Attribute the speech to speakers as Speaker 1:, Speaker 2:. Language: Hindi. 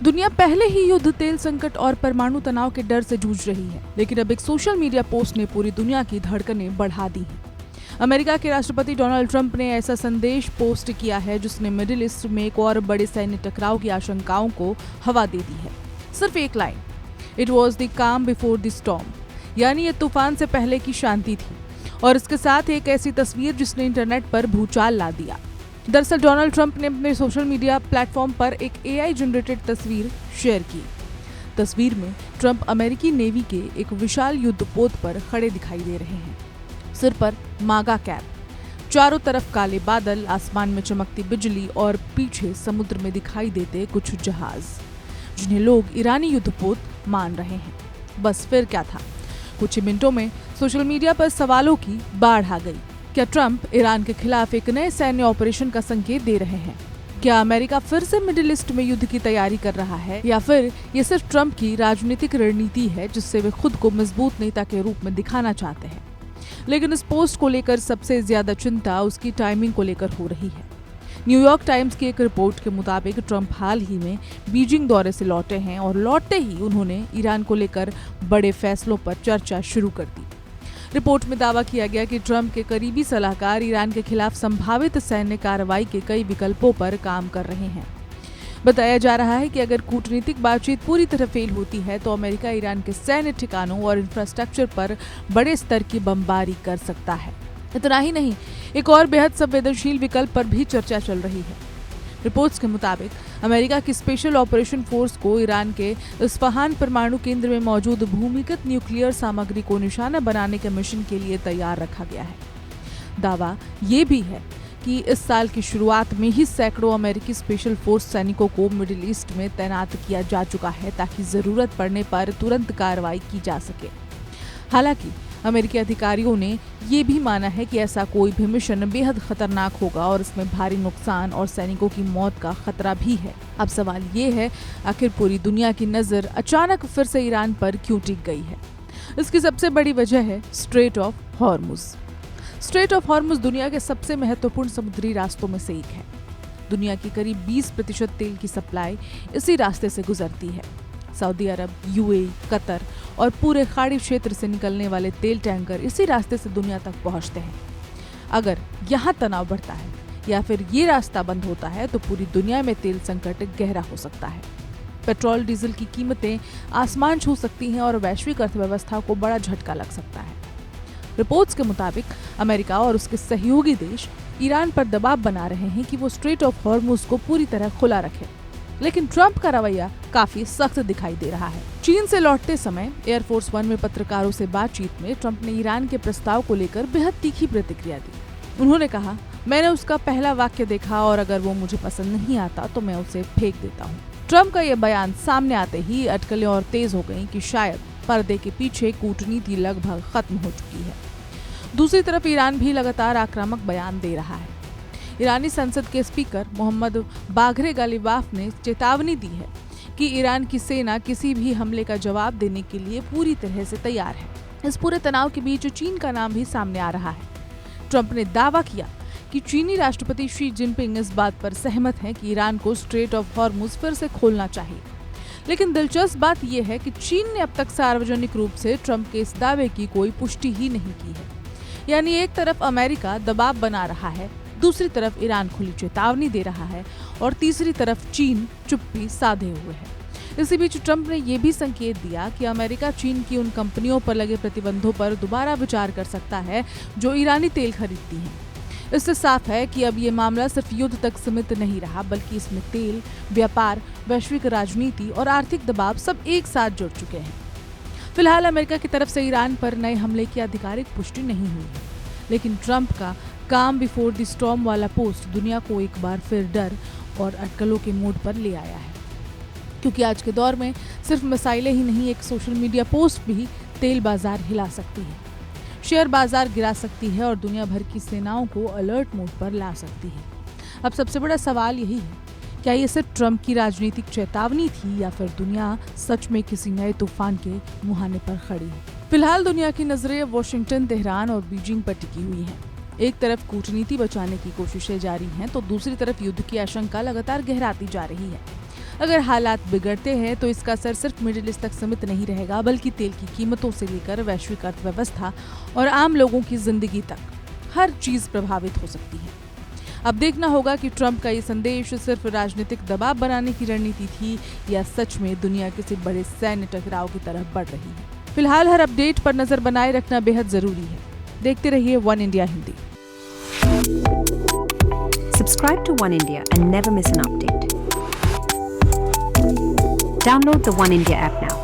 Speaker 1: दुनिया पहले ही युद्ध, तेल संकट और परमाणु तनाव के डर से जूझ रही है, लेकिन अब एक सोशल मीडिया पोस्ट ने पूरी दुनिया की धड़कनें बढ़ा दी हैं। अमेरिका के राष्ट्रपति डोनाल्ड ट्रंप ने ऐसा संदेश पोस्ट किया है जिसने मिडिल ईस्ट में एक और बड़े सैन्य टकराव की आशंकाओं को हवा दे दी है। सिर्फ एक लाइन, इट वॉज द काम बिफोर द स्टॉर्म, यानी ये तूफान से पहले की शांति थी, और इसके साथ एक ऐसी तस्वीर जिसने इंटरनेट पर भूचाल ला दिया। दरअसल डोनाल्ड ट्रंप ने अपने सोशल मीडिया प्लेटफॉर्म पर एक AI जनरेटेड तस्वीर शेयर की। तस्वीर में ट्रंप अमेरिकी नेवी के एक विशाल युद्धपोत पर खड़े दिखाई दे रहे हैं। सिर पर मागा कैप, चारों तरफ काले बादल, आसमान में चमकती बिजली और पीछे समुद्र में दिखाई देते कुछ जहाज, जिन्हें लोग ईरानी युद्धपोत मान रहे हैं। बस फिर क्या था, कुछ ही मिनटों में सोशल मीडिया पर सवालों की बाढ़ आ गई। क्या ट्रंप ईरान के खिलाफ एक नए सैन्य ऑपरेशन का संकेत दे रहे हैं? क्या अमेरिका फिर से मिडिल ईस्ट में युद्ध की तैयारी कर रहा है, या फिर ये सिर्फ ट्रंप की राजनीतिक रणनीति है जिससे वे खुद को मजबूत नेता के रूप में दिखाना चाहते हैं? लेकिन इस पोस्ट को लेकर सबसे ज्यादा चिंता उसकी टाइमिंग को लेकर हो रही है। न्यूयॉर्क टाइम्स की एक रिपोर्ट के मुताबिक ट्रंप हाल ही में बीजिंग दौरे से लौटे हैं और लौटते ही उन्होंने ईरान को लेकर बड़े फैसलों पर चर्चा शुरू कर दी। रिपोर्ट में दावा किया गया कि ट्रंप के करीबी सलाहकार ईरान के खिलाफ संभावित सैन्य कार्रवाई के कई विकल्पों पर काम कर रहे हैं। बताया जा रहा है कि अगर कूटनीतिक बातचीत पूरी तरह फेल होती है तो अमेरिका ईरान के सैन्य ठिकानों और इंफ्रास्ट्रक्चर पर बड़े स्तर की बमबारी कर सकता है। इतना ही नहीं, एक और बेहद संवेदनशील विकल्प पर भी चर्चा चल रही है। रिपोर्ट्स के मुताबिक अमेरिका की स्पेशल ऑपरेशन फोर्स को ईरान के इस्फहान परमाणु केंद्र में मौजूद भूमिगत न्यूक्लियर सामग्री को निशाना बनाने के मिशन के लिए तैयार रखा गया है। दावा ये भी है कि इस साल की शुरुआत में ही सैकड़ों अमेरिकी स्पेशल फोर्स सैनिकों को मिडिल ईस्ट में तैनात किया जा चुका है ताकि जरूरत पड़ने पर तुरंत कार्रवाई की जा सके। हालांकि अमेरिकी अधिकारियों ने ये भी माना है कि ऐसा कोई भी मिशन बेहद खतरनाक होगा और इसमें भारी नुकसान और सैनिकों की मौत का खतरा भी है। अब सवाल ये है, आखिर पूरी दुनिया की नजर अचानक फिर से ईरान पर क्यों टिक गई है? इसकी सबसे बड़ी वजह है straight of Hormuz. Straight of Hormuz दुनिया के सबसे महत्वपूर्ण समुद्री रास्तों में से एक है। दुनिया की करीब 20% तेल की सप्लाई इसी रास्ते से गुजरती है। सऊदी अरब, UAE, कतर और पूरे खाड़ी क्षेत्र से निकलने वाले तेल टैंकर इसी रास्ते से दुनिया तक पहुंचते हैं। अगर यहाँ तनाव बढ़ता है या फिर ये रास्ता बंद होता है तो पूरी दुनिया में तेल संकट गहरा हो सकता है। पेट्रोल डीजल की कीमतें आसमान छू सकती हैं और वैश्विक अर्थव्यवस्था को बड़ा झटका लग सकता है। रिपोर्ट्स के मुताबिक अमेरिका और उसके सहयोगी देश ईरान पर दबाव बना रहे हैं कि वो स्ट्रेट ऑफ हॉर्मुज को पूरी तरह खुला रखे, लेकिन ट्रंप का रवैया काफी सख्त दिखाई दे रहा है। चीन से लौटते समय एयरफोर्स 1 में पत्रकारों से बातचीत में ट्रंप ने ईरान के प्रस्ताव को लेकर बेहद तीखी प्रतिक्रिया दी। उन्होंने कहा, मैंने उसका पहला वाक्य देखा और अगर वो मुझे पसंद नहीं आता तो मैं उसे फेंक देता हूँ। ट्रंप का यह बयान सामने आते ही अटकलें और तेज हो गईं कि शायद पर्दे के पीछे कूटनीति लगभग खत्म हो चुकी है। दूसरी तरफ ईरान भी लगातार आक्रामक बयान दे रहा है। ईरानी संसद के स्पीकर मोहम्मद बाघरे गालिबाफ ने चेतावनी दी है कि ईरान की सेना किसी भी हमले का जवाब देने के लिए पूरी तरह से तैयार है। इस पूरे तनाव के बीच चीन का नाम भी सामने आ रहा है। ट्रंप ने दावा किया कि चीनी राष्ट्रपति शी जिनपिंग इस बात पर सहमत हैं कि ईरान को स्ट्रेट ऑफ हॉर्मुज फिर से खोलना चाहिए। लेकिन दिलचस्प बात यह है कि चीन ने अब तक सार्वजनिक रूप से ट्रंप के इस दावे की कोई पुष्टि ही नहीं की है। यानी एक तरफ अमेरिका दबाव बना रहा है, दूसरी तरफ ईरान खुली चेतावनी दे रहा है और तीसरी तरफ चीन चुप्पी साधे हुए है। इसी बीच ट्रंप ने यह भी संकेत दिया कि अमेरिका चीन की उन कंपनियों पर लगे प्रतिबंधों पर दोबारा विचार कर सकता है जो ईरानी तेल खरीदती हैं। इससे साफ है कि अब ये मामला सिर्फ युद्ध तक सीमित नहीं रहा, बल्कि इसमें तेल, व्यापार, वैश्विक राजनीति और आर्थिक दबाव सब एक साथ जुड़ चुके हैं। फिलहाल अमेरिका की तरफ से ईरान पर नए हमले की आधिकारिक पुष्टि नहीं हुई है, लेकिन ट्रंप का काम बिफोर द स्टॉर्म वाला पोस्ट दुनिया को एक बार फिर डर और अटकलों के मोड पर ले आया है। क्योंकि आज के दौर में सिर्फ मिसाइलें ही नहीं, एक सोशल मीडिया पोस्ट भी तेल बाजार हिला सकती है, शेयर बाजार गिरा सकती है और दुनिया भर की सेनाओं को अलर्ट मोड पर ला सकती है। अब सबसे बड़ा सवाल यही है, क्या ये सिर्फ ट्रंप की राजनीतिक चेतावनी थी या फिर दुनिया सच में किसी नए तूफान के मुहाने पर खड़ी है? फिलहाल दुनिया की नजरें वॉशिंगटन, तेहरान और बीजिंग पर टिकी हुई हैं। एक तरफ कूटनीति बचाने की कोशिशें जारी हैं तो दूसरी तरफ युद्ध की आशंका लगातार गहराती जा रही है। अगर हालात बिगड़ते हैं तो इसका असर सिर्फ मिडिल ईस्ट तक सीमित नहीं रहेगा, बल्कि तेल की कीमतों से लेकर वैश्विक अर्थव्यवस्था और आम लोगों की जिंदगी तक हर चीज प्रभावित हो सकती है। अब देखना होगा कि ट्रंप का ये संदेश सिर्फ राजनीतिक दबाव बनाने की रणनीति थी या सच में दुनिया किसी बड़े सैन्य टकराव की तरफ बढ़ रही है। फिलहाल हर अपडेट पर नजर बनाए रखना बेहद जरूरी है। देखते रहिए one India Hindi.
Speaker 2: Subscribe to One India and never miss an update. Download the One India app now.